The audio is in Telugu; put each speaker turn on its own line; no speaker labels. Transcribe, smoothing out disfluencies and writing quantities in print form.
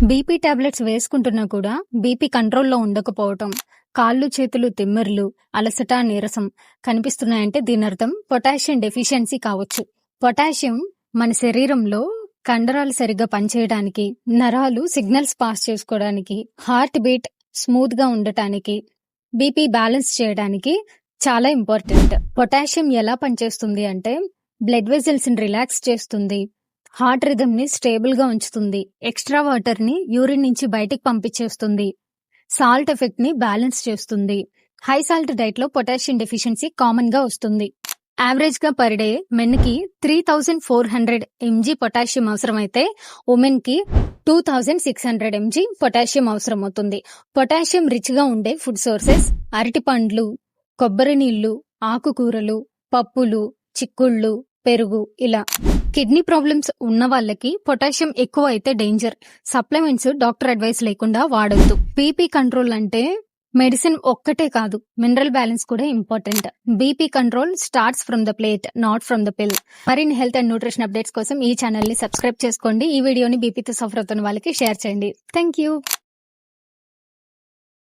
బీపీ టాబ్లెట్స్ వేసుకుంటున్నా కూడా బీపీ కంట్రోల్లో ఉండకపోవటం, కాళ్ళు చేతులు తిమ్మిర్లు, అలసట, నీరసం కనిపిస్తున్నాయంటే దీని అర్థం పొటాషియం డెఫిషియన్సీ కావచ్చు. పొటాషియం మన శరీరంలో కండరాలు సరిగ్గా పనిచేయడానికి, నరాలు సిగ్నల్స్ పాస్ చేసుకోవడానికి, హార్ట్ బీట్ స్మూత్ గా ఉండటానికి, బీపీ బ్యాలెన్స్ చేయడానికి చాలా ఇంపార్టెంట్. పొటాషియం ఎలా పనిచేస్తుంది అంటే బ్లడ్ వెజల్స్ ని రిలాక్స్ చేస్తుంది, హార్ట్ రిథమ్ ని స్టేబుల్ గా ఉంచుతుంది, ఎక్స్ట్రా వాటర్ ని యూరిన్ నుంచి బయటికి పంపించేస్తుంది, సాల్ట్ ఎఫెక్ట్ ని బ్యాలెన్స్ చేస్తుంది. హై సాల్ట్ డైట్ లో పొటాషియం డెఫిషియన్సీ కామన్ గా వస్తుంది. యావరేజ్ గా పర్ డే మెన్ కి 3400 mg పొటాషియం అవసరమైతే ఉమెన్ కి 2600 mg పొటాషియం అవసరం అవుతుంది. పొటాషియం రిచ్ గా ఉండే ఫుడ్ సోర్సెస్ అరటి పండ్లు, కొబ్బరి నీళ్లు, ఆకుకూరలు, పప్పులు, చిక్కుళ్ళు, పెరుగు. ఇలా కిడ్నీ ప్రాబ్లమ్స్ ఉన్న వాళ్ళకి పొటాషియం ఎక్కువ అయితే డేంజర్. సప్లిమెంట్స్ డాక్టర్ అడ్వైస్ లేకుండా వాడొద్దు. బీపీ కంట్రోల్ అంటే మెడిసిన్ ఒక్కటే కాదు, మినరల్ బ్యాలెన్స్ కూడా important. BP control starts from the plate, not from the పిల్. మరిన్ని హెల్త్ అండ్ న్యూట్రిషన్ అప్డేట్స్ కోసం ఈ ఛానల్ ని సబ్స్క్రైబ్ చేసుకోండి. ఈ వీడియోని బీపీతో సఫర్ అవుతున్న వాళ్ళకి షేర్ చేయండి. Thank you.